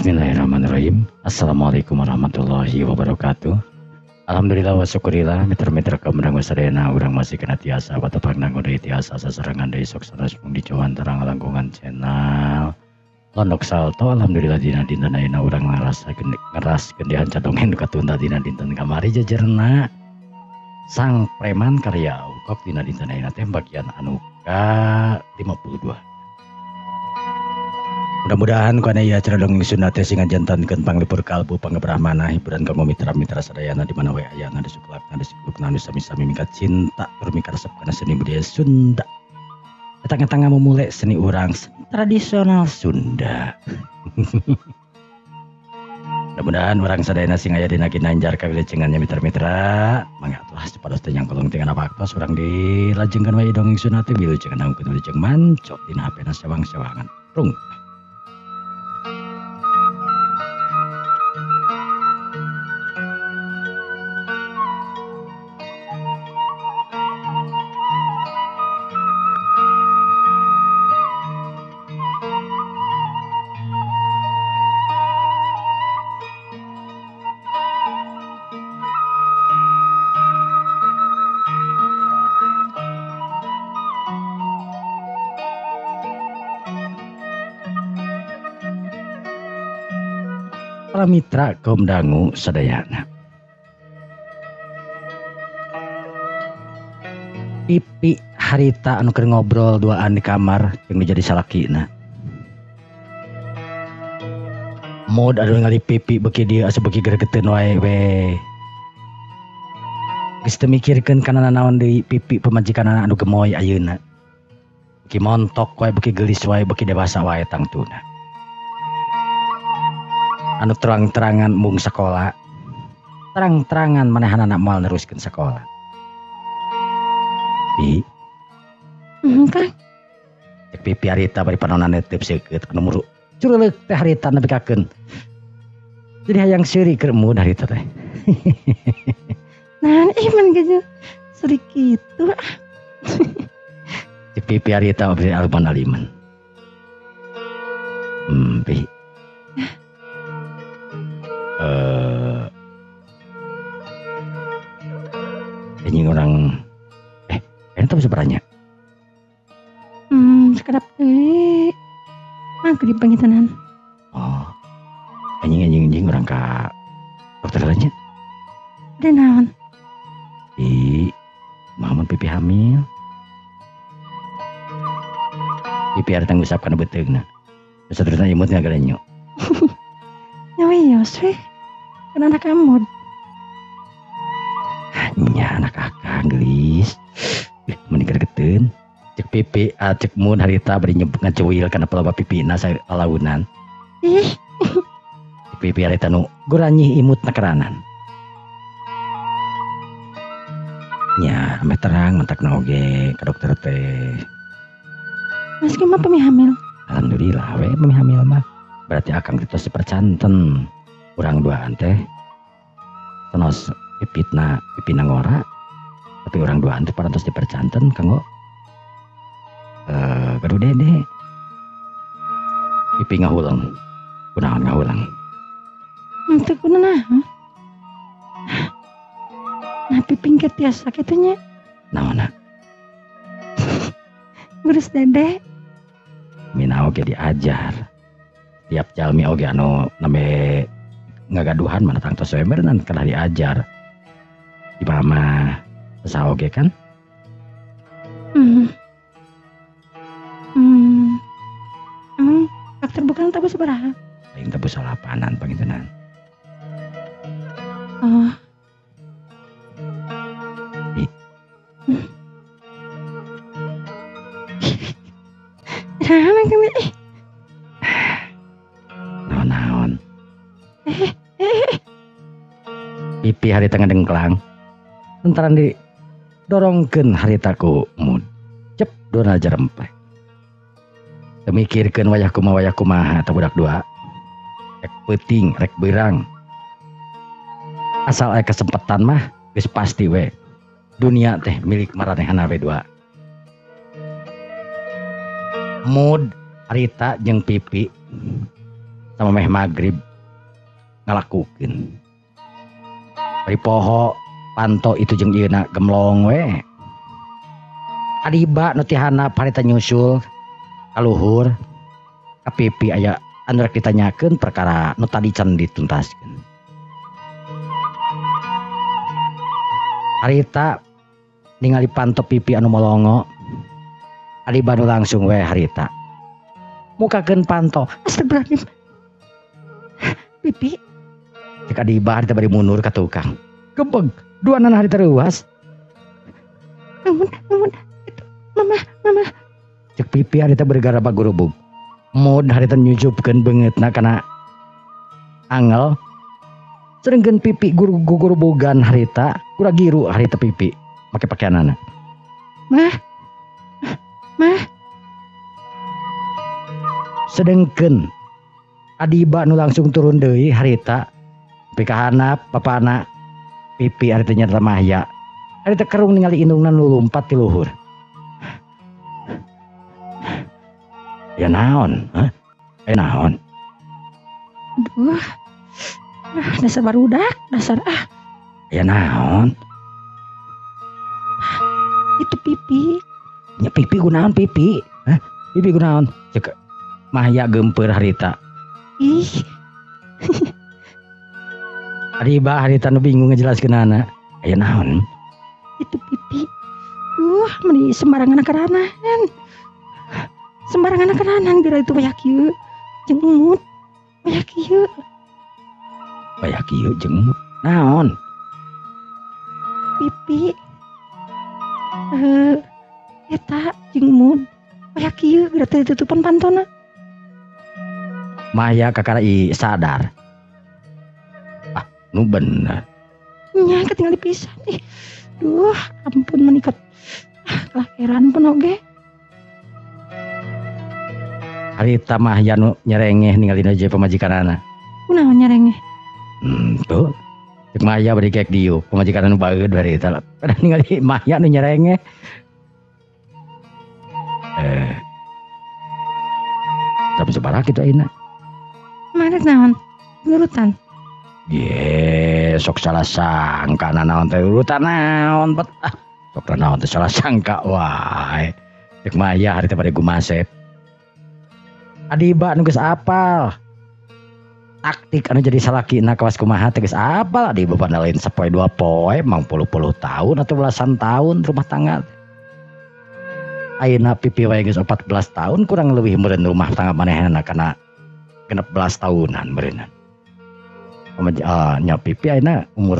Bismillahirrahmanirrahim. Assalamualaikum warahmatullahi wabarakatuh. Alhamdulillah wa syukurillah meter-meter kemenang sadayana urang masih kena tiasa batapang nanggo deui tiasa sasarangan deui sok sanes pung dicowan terang langkungan channel Londok Salto. Alhamdulillah dina dinten ayeuna urang ngeras gendehan cadongen katunda dina dinten kamari jejerna sang preman karya ukok dina dinten ayeuna teh bagian anu ka 52. Mudah-mudahan ku aya acara dongeng Sunda teh sing ngajantankeun panglipur kalbu pangebrahmana hiburan kanggo mitra-mitra sadayana di mana we ayana di suklakna di suklukna anu sami-sami mingkat cinta tur mikaresep kana seni budaya Sunda. Eta ngamumule seni urang tradisional Sunda. Mudah-mudahan urang sadayana sing aya dina ginanjar kawilecengannya mitra-mitra mangga atuh sapados teh nyangkolong teh kana waktos urang dilajengkeun wae dongeng Sunda teh biluceun angkeun wilujeng manco dina hapena sawang-sawangan. Rung. Para mitra kaum dangu sadayana. Pipi harita anu keur ngobrol duaan di kamar yang jadi salakina. Mod adu ngali pipi beuki dieu asa beuki gregeteun wae we. Geus teu mikirkeun kana naon deui pipi pamajikanana anu gemoy ayeuna. Beuki montok wae beuki geulis wae beuki dewasa wae tangtuna. Anu terang-terangan mung sekolah, terang-terangan manehanana moal neruskeun sekolah. Pi, Kang. cek pipi harita bari panonan netep seukeut anu muru cureuleuh teh harita nepikakeun. Jadi hayang seuri keur mood harita teh. Nah, iman gitu. Sedikit tuh. Cek pipi harita bari aliman. Pi. Ini orang ini tuh bisa beranya. Sekedap deh. Aku dipangitanan. Oh, anjing orang ka dokter aja. Ada naon? Di Muhammad pipi hamil. Pipi harus tanggung jawab karena beteugna. Terus terusnya imutnya galenyo. Nyawiyos weh. Kan anak kamu. Nya anak akang gelis. Menikah geteun. Cek pipi, cek mun harita bari nyebut ngacuwil kana pelaba pipina salawunan. Ih. Cek pipi harita nu guranyih imutna keranan. Nya ame terang mentakna oge ka dokter teh. Mas mah pemi hamil. Alhamdulillah we pemi hamil mah. Berarti akang kita sepercanten urang duaan teh tenos pipina ngora tapi urang duaan teh parantos dipercanten kanggo gaduh dede pipi ngahulang kunaon ngahulang Teu kunaon. Nah piping keur tiasa kitu nya. naonna Ngurus dede. mina oge diajar tiap jalmi oge anu name ngagaduhan mana tang tos we berenang kalah diajar di mama saha oge kan. Emang dokter bukan tabu sabaraha? Aing teu salapanan pangintenan. Oh. Naon kami? Naon. Pipi harita ngedengklang. Entaran di dorongkeun haritaku mud. Cep dona jeremplek. Temikirkeun wayah kumaha teu budak dua. Rek peuting, rek beurang. Asal aya kesempatan mah geus pasti we. Dunia teh milik maranehanna we dua. Mud harita jeung pipi sama meh magrib ngalakukeun. Bari poho panto itu jeung ieuna gemlong we. Adiba nu ti handap harita nyusul ka luhur ka pipi aya anu rek ditanyakeun perkara nu tadi can dituntaskeun. Harita ningali panto pipi anu molongo. Adiba nu langsung we harita mukakeun panto. Astagfirullahaladzim. Pipi. Cek adiba harita bari mundur ka tukang. Gebeg, duanan harita reuas. Ampun. Itu mama. Cek pipi harita bergaraba gurubug. Mod harita nyujupkeun beungeutna kana angel. Sedengkeun pipi gurubugan harita, guragiru harita pipi make pakaianana. Mah. Sedengkeun adiba nu langsung turun deui harita nepi ka handap papana pipi harita nyata mahya. Harita kerung ningali indungna nu lumpat ti luhur. Ya naon? Naon? Aduh. Dasar barudak, dasar Ya naon? itu pipi. Nya pipi kunaon pipi? Pipi kunaon? Cek mahya gempeur harita. Ih, Adiba harita nu bingung ngejelaskeunana. Aya naon? itu pipi. Meni sembarangan karanan. Sembarangan karanan geura itu bayak ieu. Jeung umut. Bayak ieu. Bayak ieu jeung naon? Pipi. Eta jeung umut. Bayak ieu geura teu ditutupan pantona. Mahya kakara sadar. Nu bener. Nya ketinggal pisan ih. Duh, ampun menikot. Kelakeran pun oge. Harita mahya nu nyerengeh ningalina je pamajikanana. Kunaon nyarengeh? Tuh. Cek mahya bari kek dieu, pamajikanana nu baeud bari eta. Pada ningali mahya nu nyerengeh. Tapi sabaraha kitu ayeuna? Marek naon? Nurutan. Ye, sok salah sangka naon teh urutan naon bet. Sok naon teh salah sangka wae. Cek mahya harita bari gumasep. Adiba nu geus apal. Taktik anu jadi salakina kawas kumaha teh geus apal. Adiba pada lain sapoe dua poe, mang puluh tahun atau belasan tahun rumah tangga. Ayeuna pipi wae geus 14 tahun kurang leuwih meureun rumah tangga manehna kana 16 tahunan meureunna. Nya pipi ayeuna umur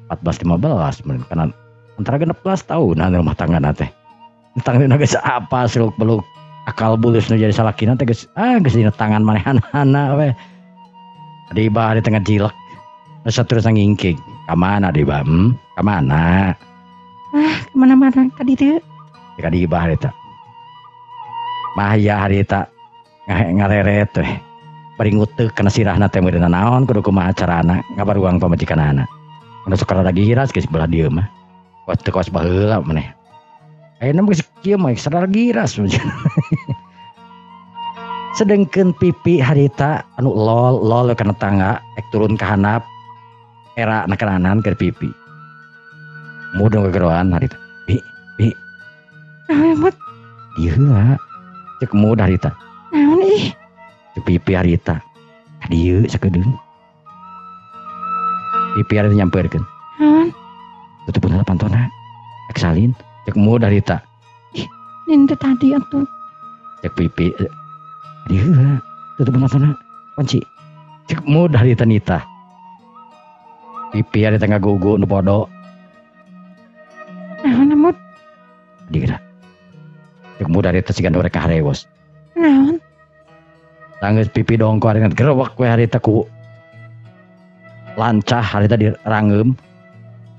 14-15 meureun kana antara 16 tahunan rumah tanggana teh. Tanganna geus apa seluk-beluk akal bulus nu jadi salakina teh geus dina tangan manehana we. Adiba di tengah jilek. Nu saterus ngingking. Ka mana Adiba? Ka mana? Kemana-mana ka dieu. Ka Adiba harita. Mahya harita ngareret teh. Bari nguteuk kana sirahna teh meureunna naon kudu kumaha carana ngabaruang pamajikanana. Anu sok lagi giras geus belah dieu mah. Teu kaos baheula maneh. Ayeuna geus kieu mah sadar giras. Sedengkeun pipi harita anu lol kana tangga ek turun ka handap era na kananan keur pipi. Mudeng gegeroan harita. Pi. Mut. Dieu heula. Cek mud harita. Naon ih? Cek pipi harita. Dieu sakedeung. Pipi harita nyampeurkeun. Naon? Tutupun heula pantona. Ek salin. Cek mud harita. Nin teh tadi atuh. Cek pipi. Dieu heula. Tutupun pantona. Kunci. Cek mud harita nita. Pipi harita ngagugu nu podo. Naon mut? Dieu. Cek mud harita sigan rek harewos. Naon? Tanggeus pipi dongko harita gerewek we harita ku lancah harita dirangeum.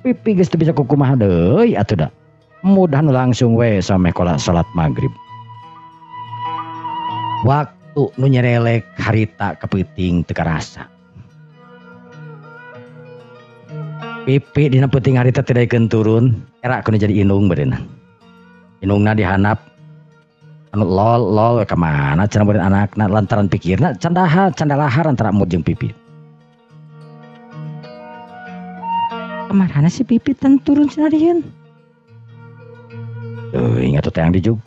Pipi geus teu bisa kumaha deui atuh da. Mudah langsung we sampai salat maghrib. Waktu nu nyerelek harita kepeuting teu karasa. Pipi dina peuting harita teu daekeun turun, era kudu jadi indung beureunan. Indungna dihandap anu lol kemana cenah beureun anakna lantaran pikirna candalahar antara mood jeung Pipit. Kemana si Pipit turun cenah dieun. Ingat tuh yang dijug.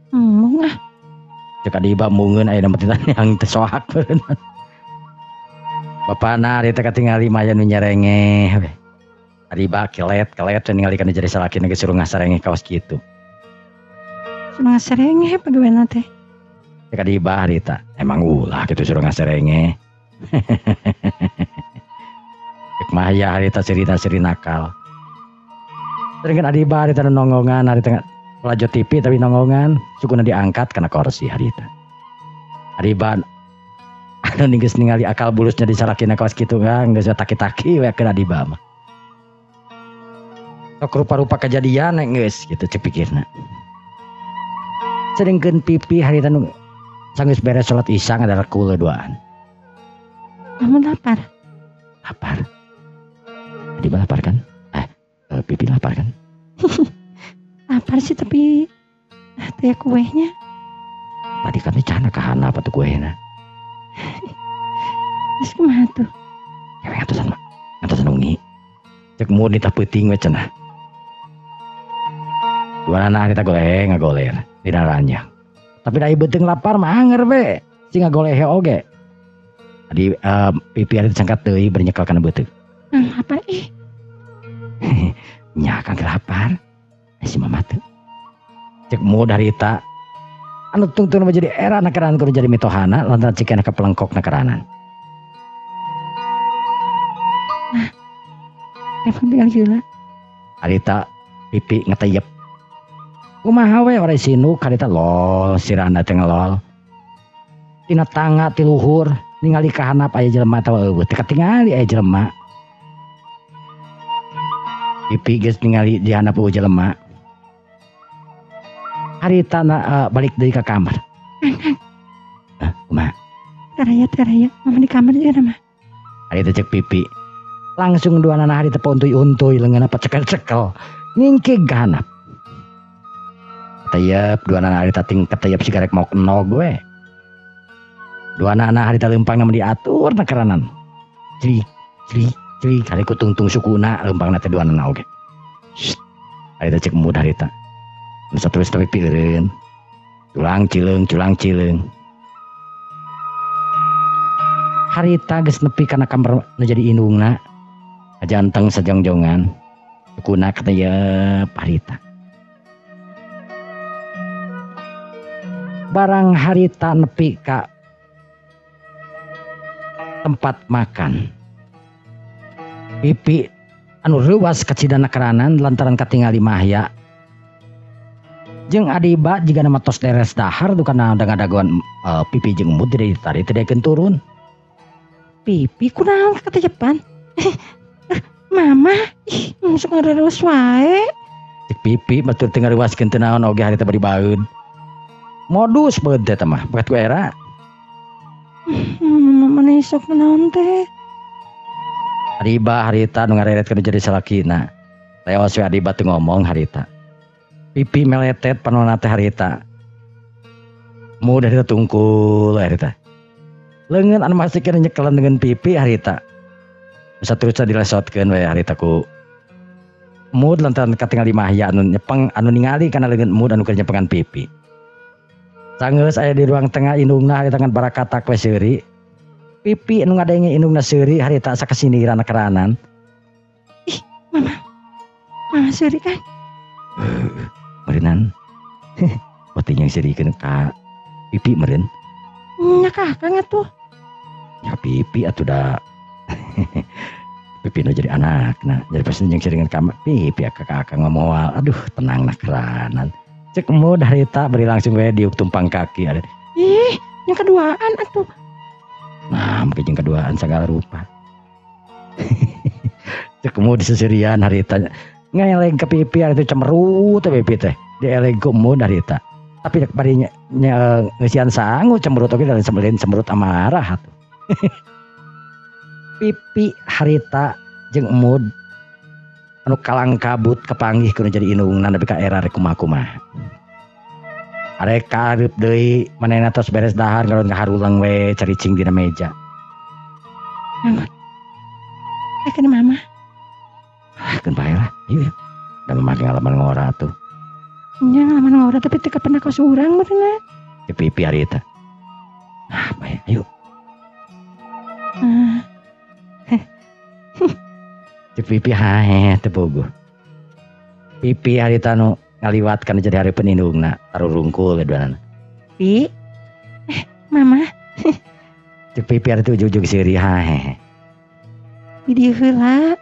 Ngomong ah. Cek adiba mungeun aya nama tintan yang teu soak beuneuh. Bapana ari teh katingali maya nu nyerengeh. Adiba kelet ningali kana jadi salaki geus suruh ngasarengeh kaos kitu. Suruh ngasarengeh pagaweana teh. Cek adiba ari teh emang ulah kitu suruh ngasarengeh. Cek maya ari teh seri nakal. Sering adiba ari teh nonggongan ari teh Pelajo TV tapi nonggongan sukuna diangkat karena kursi harita. Adiba anu geus ningali akal bulusnya disalakina kaos kitu geus taki-taki we ke adiba mah. Sok rupa-rupa kejadian geus kitu cek pikirna. Sedengkeun Pipi harita nu sanggeus beres salat Isya ngadarak kula duaan. Kamu lapar? Lapar. Adiba lapar kan? Pipi lapar kan? Lapar sih tapi teh kuehnya. Tadi kan cana kahana apa tuh kuehna. Terus kumaha tuh? Ewe ngatusan ungi. Cek mun ditah peuting we cenah. Duanana kita ngagoler dina ranjang. Tapi da beuteung lapar mah anger we. Si ngagolehe oge. Tadi Pipi ari disangkat deui bari nyekel kana beuteung. Lapar ih. Nya kang lapar. Si mama tuh cek mood harita anu tungtung jadi era nakaranan kudu jadi mitohana lantaran cikana kapelengkok nakaranan. Telepon bilang gila. Harita Pipi ngeteyep. Kumaha we ora sinuk harita lol sirana teh ngelol. Tina tangga ti luhur ningali ka handap aya jelema teh eueuh teh katingali aya jelema. Pipi geus ningali di handap eueuh jelema. Harita balik dari ke kamar. Kumaha? Teraya, mama di kamar juga mah. Harita cek Pipi. Langsung duanana harita pauntui-untuy leungeunna pacekel-cekel. Ngingkig ganap. Tayep duanana harita ting ketayep sigarek mau kenog we. Duanana harita leumpangna diatur nakaranan. Cri kali ku tungtung sukuna leumpangna teh duanana oge. Harita cek mud harita. Bisa terus tapi pieureun. Culang cileung. Harita geus nepi kana kamar nu jadi indungna. Ajanteng sajongjongan. Sukuna katayep harita. Barang harita nepi ka tempat makan. Pipi anu reuwas kacidana karanan lantaran katingali mahya. Jeung adiba jika nama tos deres dahar tuh karena daguan Pipi jeung mood tidak ditarik tidak turun. Pipi kunaon katajepan? Mama, masuk ngarewas wae. Cek Pipi batur teu ngareuskeun teu naon oge harita bari baeud. Modus beud teh mah, bekat ku era. Mana isok naon teh? Adiba harita nu ngareretkeun jadi salakina. Leos we adiba teu ngomong harita. Pipi meletet panonna teh harita. Mudah harita tungkul harita. Leungeun anu masikeun nyekelan dengan Pipi harita. Bisa terus dilesotkeun we harita ku mood lantaran katingali mahya anu nyepeng anu ningali kana leungeun mood anu keur nyepengan Pipi. Sanggeus aya di ruang tengah indungna harita ngan barakatak we seuri. Pipi anu ngadenge indungna seuri harita sakasiniran keranan. Ih, Mama seuri kan? Meureunnan. Penting yang serikeun ka Pipi meureun. Nya kakang atuh. Ya Pipi atuh da. Pipi nu jadi anakna. Jadi pasti yang seringan ka Pipi kakak ngomoal. Aduh, tenang nak keranan. Cek mood harita beri langsung we diuk tumpang kaki ada. Ih, yang keduaan atuh. Nah, mungkin yang keduaan segala rupa. Cek mood seserian harita. Ngeleng ke Pipi itu cemberut Pipi teh dieleg ku mood harita tapi bari ngeusian sangu cemberut oge dari cemberut amarah atuh. Pipi harita jeung mood anu kalang kabut kepanggih kudu jadi indungna nepi ka era rek kumaha-kumaha. Arek kareup deui manehna tos beres dahar ngaron ngaharulang we caricing dina meja. Kan mama. Keun bae lah. Ieu. Da make ngalaman ngora tuh. Nya ngalaman ngora tapi teu pernah ka surang bener. Di pipi hari eta. Bae, ayo. Di pipi hae teu bogoh. Pipi hari eta nu ngaliwatkan jadi hari penindungna taruh rungkul keduana. Pi. Mama. Di pipi hari itu ujug-ujug siri hae. Di dieu heula.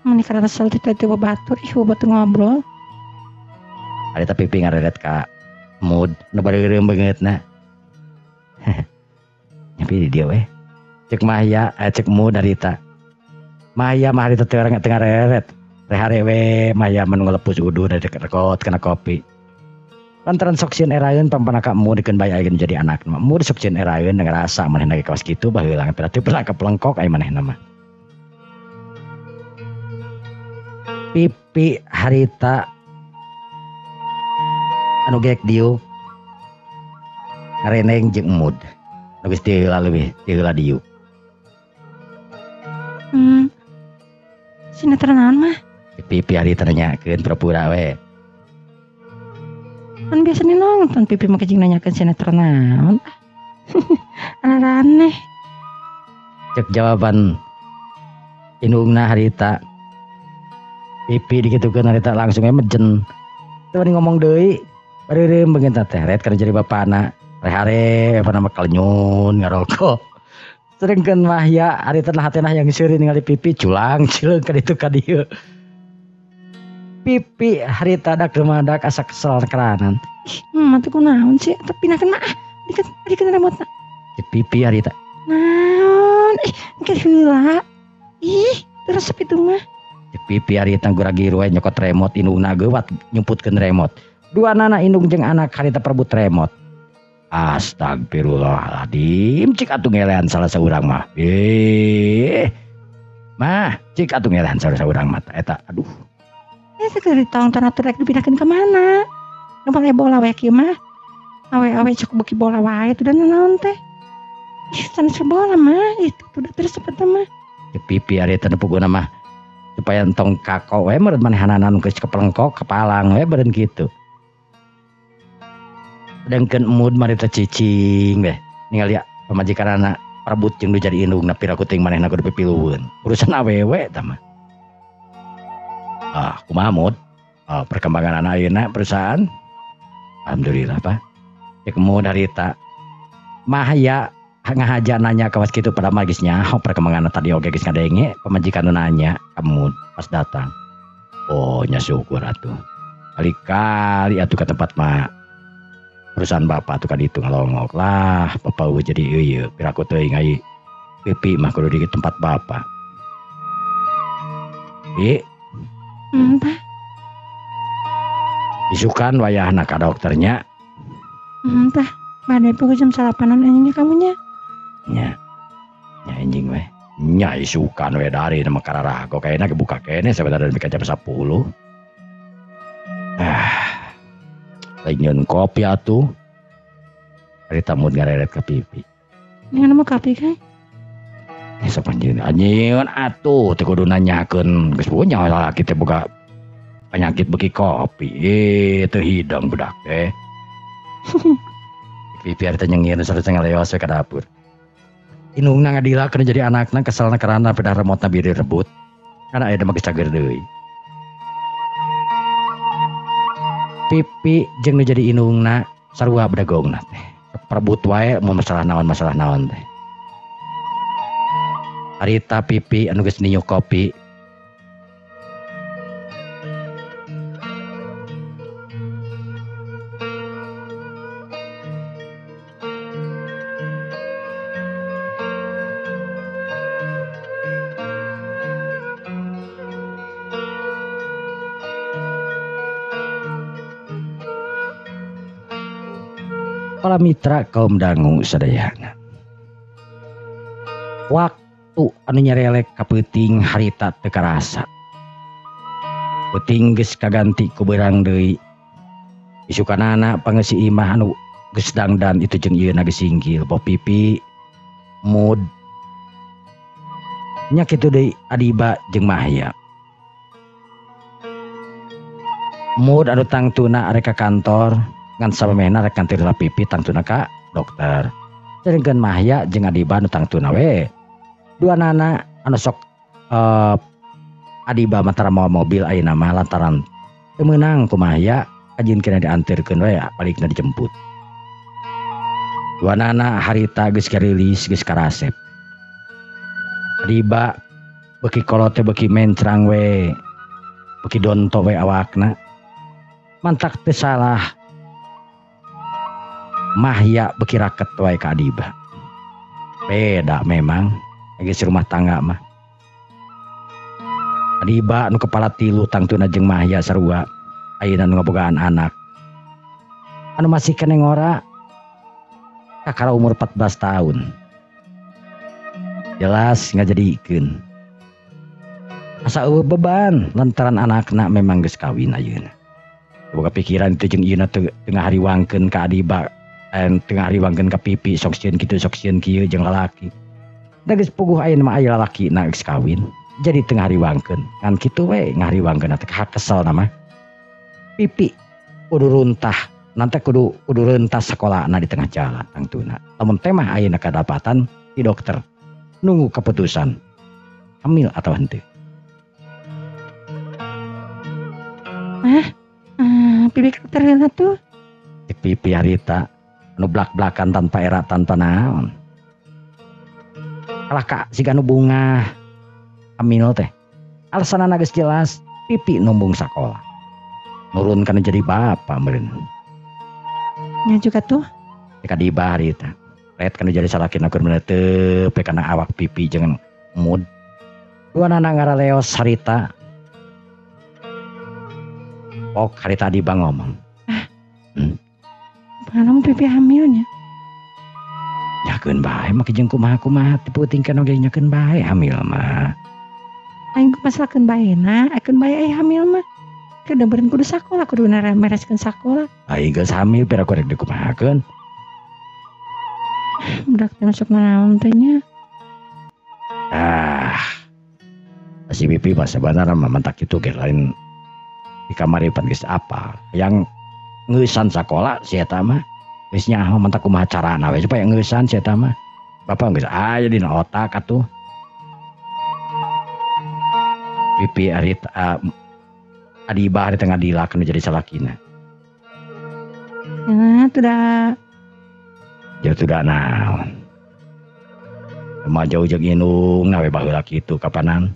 Mun karana sel teh teu batur, batur ngobrol. Hari eta pipi ngareret ka mood nu bareureum beungeutna. Nyapi di dieu we. Cek Maya, cek mood hari eta. Maya mah hari teu teu ngareret. Rehare we Maya menu ngelepus udu dari rekot kena kopi. Lantaran sok sieun eraeun pampanaka mu dikeun bae ayeuna jadi anak mah. Mu sok sieun eraeun ngarasa manehna ge kawas kitu baheula teu pernah kepelengkok aya manehna mah. Pipi harita anu geek diu ngareneng jeung mood. Geus teu heula leuwih, teu heula diu. Sinetron naon mah? Pipi hari nanyakeun pura-pura we. Kan biasanya nonton Pipi mah kejing nanyakeun sinetron naon. Aneh. Cek jawaban indungna harita. Pipi dikitukeun harita langsung mejen. Teu bari ngomong deui. Bareureum beungeut teh ret kana jadi bapana. Rehare apa nama kalenyun ngarokok. Serengkeun mah ya harita hatena yang seureun ningali Pipi culang cileung ka ditu ka dieu. Pipi harita dak remadak asa kesel keranan. Mati kunaon sih? Tapi pindahkeun mah dikeun remote. Pipi harita. Naon? Engke heula. Ih, terus itu mah. Pipi harita guragi we nyokot remote indungna geuwat nyumputkeun remote. Duanana indung jeung anak harita perebut remote. Astagfirullahaladzim, cik atuh ngelean salah saurang mah. Mah, cik atuh ngelean salah saurang mah eta. Aduh. Sekali tahun atuh rek dipindahkeun ka mana? Nu bale bola we kieu mah. Awe-awe cek beuki bola wae teh dan naon teh. Ih, sanes bola mah itu udah terus cepet mah. Pipi ari teh puguna mah supaya entong kako we meureun manehanana nu geus kepelengkok kepalang we beureun kitu. Dengkeun mood mari teh cicing deh. Ningali pamajikanana perebut jeung nu jadi indungna pira kuting manehna kudu pipilueun. Urusan awewe tah mah. Kumaha mood? Perkembangan anak ayeuna perusahaan. Alhamdulillah Pak. Cek mood harita. Mah ya ngahaja nanya kawas kitu pada mah geus nyaho perkembangan tadi oge geus ngadenge pamajikan nanya ka mood pas datang. Oh nya syukur atuh. Kali-kali atuh ka tempat mah perusahaan bapak tuh kan itu ngelongok lah bapak gue jadi iya piraku teuing ngai Pipi mah kudu di tempat bapak. Entah. Isukan wayahna ka dokternya. Entah. Badai pukul jam salapanan anjingnya kamunya. Nya anjing we. Nya isukan we dari nama kararago kayaknya kebuka kene sebentar dan jam 10. Lain kopi atuh. Hari tamu ngareret ke Pipi. Ngan mau kopi kan? Sapanjeun anjeun atuh teu kudu nanyakeun geus punya lalaki teh boga penyakit beuki kopi. Teu hidang budak teh. Pipi ari teh nyengir sareng ngaleos we ka dapur. Indungna ngadilakeun jadi anakna keselna karana pedah remotna biri rebut. Karena aya mah geus cager deui. Pipi jeung nu jadi indungna sarua bedagongna teh. Perebut wae mun masalah naon teh. Harita Pipi anu geus niuk kopi. Para mitra kaum dangu sadayana. Waktu anu nyarelek ka peuting harita teu karasa. Peuting geus kaganti ku beurang deui. isukanana pangeusi imah anu geus dangdan itu jeung ieu geus singgil boh pipi mood nya kitu deui Adiba jeung Mahya. Mood anu tangtuna arek ka kantor ngan samemehna rek kantir pipi tangtuna ka dokter. Jarengkeun Mahya jeung Adiba anu tangtuna we. Duanana anu sok Adiba matara mawa mobil ayeuna mah lantaran teu meunang ku Mahya kajin kena diantirkeun we balikna dijemput. Duanana harita geus karilis geus karasep. Adiba beuki kolot teh beuki mencrang we. Beuki donto we awakna. Mantak teu salah. Mahya beuki raket wae ka Adiba. Beda memang geus rumah tangga mah. Adiba anu kepala 3 tangtuna jeung Mahya sarua ayeuna nu ngabogaan anak. Anu masih keneh ngora kakara umur 14 tahun. Jelas ngajadikeun. Asa eueuh beban lantaran anakna memang geus kawin ayeuna. Boga pikiran itu jeung ieuna teu ngahariwangkeun ka Adiba, teu ngahariwangkeun ka pipi sok sieun kitu sok sieun kieu jeung lalaki. Da geus puguh ayeuna mah aya lalakina geus kawin. Jadi teu ngahariwangkeun. Ngan kitu we ngahariwangkeun teh kesel nama. Pipi kudu runtah, nanti kudu rentas sekolahna di tengah jalan tangtuna. Lamun teh mah ayeuna kadapatan ti dokter. Nunggu keputusan hamil atau henteu. Pipi dokter tuh. Pipi harita anu blak-blakan tanpa era tanpa naon. Kalah ka siga nu bunga hamil teh. Alasanna geus jelas, pipi numbung sakola. Nurun kana jadi bapa meureun. Nya juga tuh. Ka Adiba harita. Ret kana jadi salakina keur meneteup kana awak pipi jeung mood. Duanana ngaraleos harita. Pok harita Adiba ngomong. Pangalaman pipi hamilnya. Nyakeun bae make jeung kumaha-kumaha diputingkeun oge nyakeun bae hamil mah. Aing masalahkeun baeuna, akeun bae aya hamil mah. Kedebereun kudu sakola, kudu mereskeun sakola. Ai geus hamil pira korek dikumahakeun. Budak teh masuk naon teh nya. Si pipi mah sabanarna mah mentak kitu ge lain di kamaripan geus apal. Yang ngeusan sakola si eta mah geus nyaho mentak kumaha carana we supaya ngeusan si eta mah. Bapak geus aya dina otak atuh. Pipi harita Adiba harita ngadilakeun jadi salakina. Ya, tuh dah. Jauh tuh dah naon. Emang jauh jeung indung nawe baheula kitu kapanan.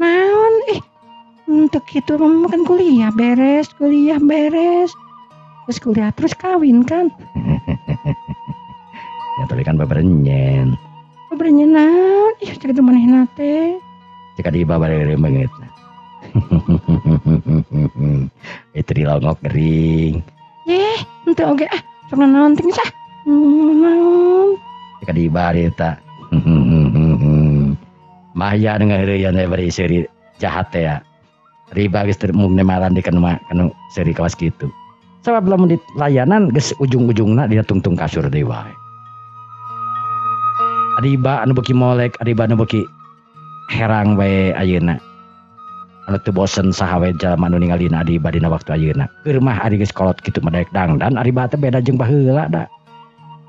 Naon untuk kitu mah kan kuliah beres. Terus kuliah terus kawin kan. Ya tapi kan beberenyen. Beberenyen naon? Cek itu manehna teh. Cek Adiba bareng banget. Itu dilongok gering. Ente oge sok naon teh sah. Naon. Cek Adiba harita. Mahya dengan heureuyeuan we bari seuri jahat teh ya. Riba geus teu mung nemaran di kanu seuri kawas kitu. Sabab lamun di layanan geus ujung-ujungna dina tungtung kasur deui wae. Adiba anu beuki molek, Adiba anu beuki herang we ayeuna. Anu teu bosen saha we jalma anu ningalina Adiba dina waktu ayeuna. Keur mah ari geus kolot kitu mah daek dangdan, Adiba teh beda jeung baheula da.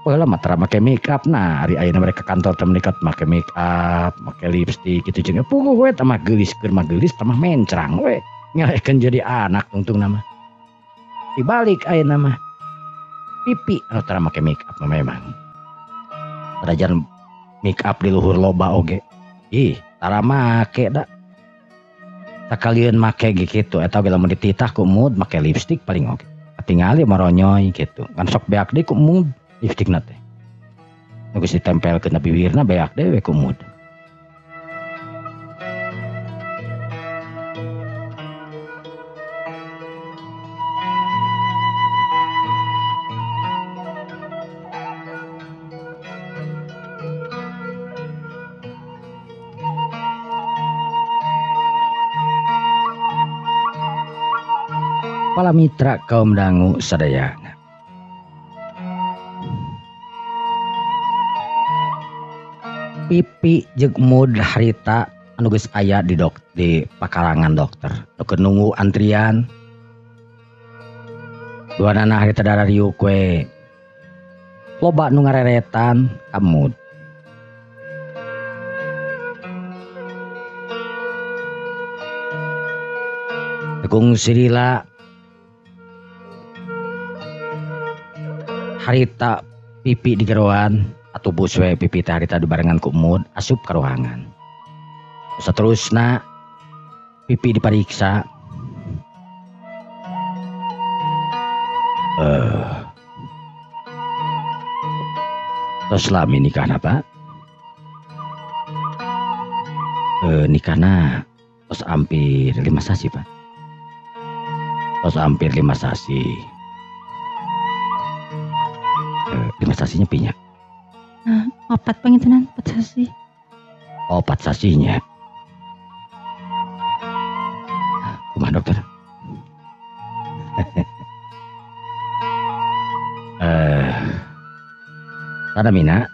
Baheula mah tara make make up nah, ari ayeuna mereka kantor teh meunikat make make up, make lipstik kitu jeung puguh we teh mah geulis keur mah geulis teh mah mencrang we. Ngalekeun jadi anak tungtungna mah. Dibalik ayeuna mah. Pipi anu tara make make up mah memang. Rajan make up di luhur loba oge. Tara make da. Sakalian make gitu eta ge lamun dititah ku mood make lipstik paling oge. Tingali maronyoy gitu. Kan sok beak deui ku mood lipstikna teh. Nu geus ditempelkeun na bibirna beak deui ku mood. Para mitra kaum dangu sadayana. Pipi jeung Mud harita anu geus aya di pakarangan dokter. Keur nunggu antrian. Duanana harita darariuk we. Loba nu ngareretan ka Mud. Tegung Sirila harita pipi di jeroan atau buswe pipi teh harita dibarengan ku Mud asup ka ruangan. Saterusna pipi dipariksa. Tos lami nikahna Pak? Nikahna tos hampir 5 sasi Pak. Tos hampir 5 sasi. 5 sasinya pinya? 4 pengintenan 4 sasi. Oh 4 sasinya. Kumaha dokter? Tanda Mina?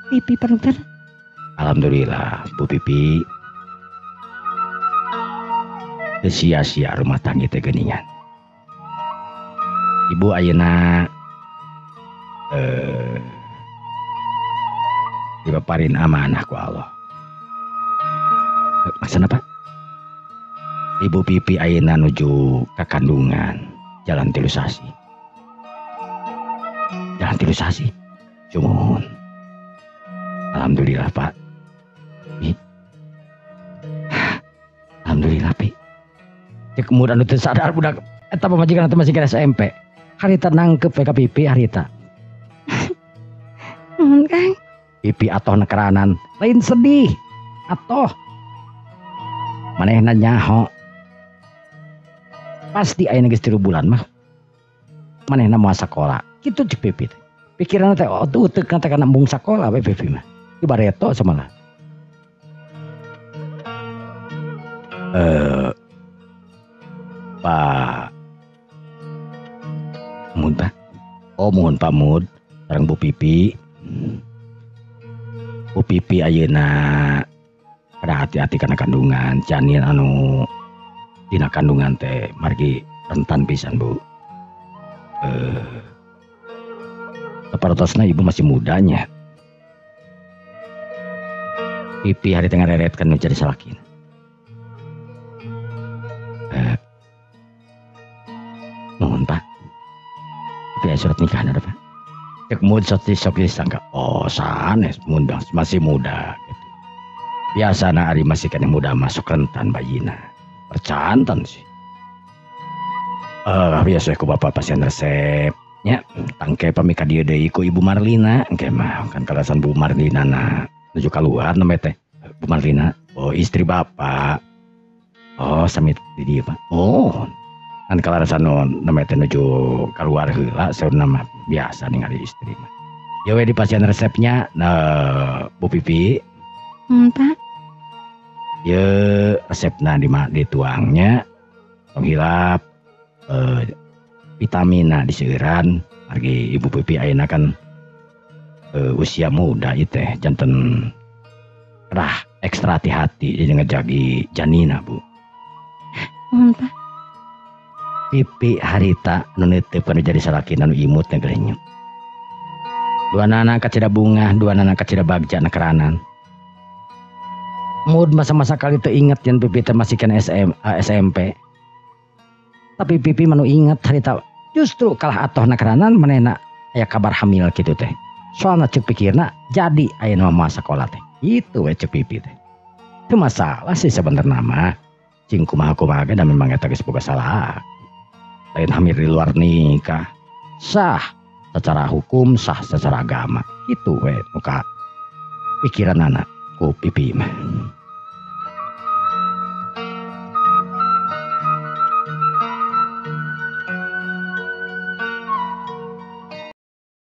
Pipi Pak Dokter. Alhamdulillah Bu Pipi. Sia-sia rumah tangga teh geuningan. Ibu ayeuna dipaparin amanah ku Allah. Maksudna Pak? Ibu Pipi ayeuna nuju ka kandungan Jalan 3 Sasi. Jalan 3 Sasi. Cumun. Alhamdulillah Pak. Alhamdulillah Pi. Cek kemudian anu teu sadar budak eta pamajikan teh masih kena SMP. Harita nangkep ka Pipi harita. Kang. Pipi atoh nekeranan, lain sedih. Atoh. Manehna nyaho. Pasti ayeuna geus 3 bulan mah. Manehna moal sakola. Kitu cek Pipi teh. Pikiranna teh uteuk teh kana embung sakola we Pipi mah. Ieu bareto samalah. Pak Mud Pak. Oh mohon Pak Mud sareng Bu Pipi. Bu Pipi ayeuna pada hati-hati karena kandungan janin anu dina kandungan teh margi rentan pisan Bu. Sapartosna ibu masih mudanya. Pipi hari tengah reretkan menjadi salakin. Mohon Pak. Tapi surat nikah ada Pak. Cek Mud sok disangka. Oh sanes muda masih muda. Gitu. Biasana ari masih kena muda masuk rentan bayina. Percantan sih. Biasa ku bapak pasien resep. Ya, tangke pamika dieu deui ku Ibu Marlina, engke mah kan kalasan Bu Marlina na nuju kaluar namanya teh. Bu Marlina, oh istri bapak. Oh, sami di dieu Pak. Oh. Kan kalasan namanya teh nuju kaluar heula saurna mah biasa ningali istri mah. Ya we di pasien resepnya nah Bu Pipi. Pak. Ya resepna dituangnya tong hilap vitamina diseueuran margi Ibu Pipi ayeuna kan usia muda ieu teh janten rah ekstra hati-hati jadi ngejagi janina Bu. Pak. Pipi harita nu neuteupkeun jadi salaki anu imut teh geurenyeu. Duanana kacida bunga, duanana kacida bagja nekeranan. Mud masa-masa kali teu inget yen Pipi teh masih kena SMP. Tapi Pipi manu inget harita justru kalah atoh nekeranan manehna aya kabar hamil kitu teh. Soalna ceuk pikirna jadi ayeuna mah sakola teh. Itu we ceuk Pipi teh. Teu masalah sih sebenarnya mah. Cing kumaha-kumaha ge da memang eta geus boga salah. Lain hamil di luar nikah. Sah secara hukum, sah secara agama. Itu we muka pikiran anak ku Pipi mah.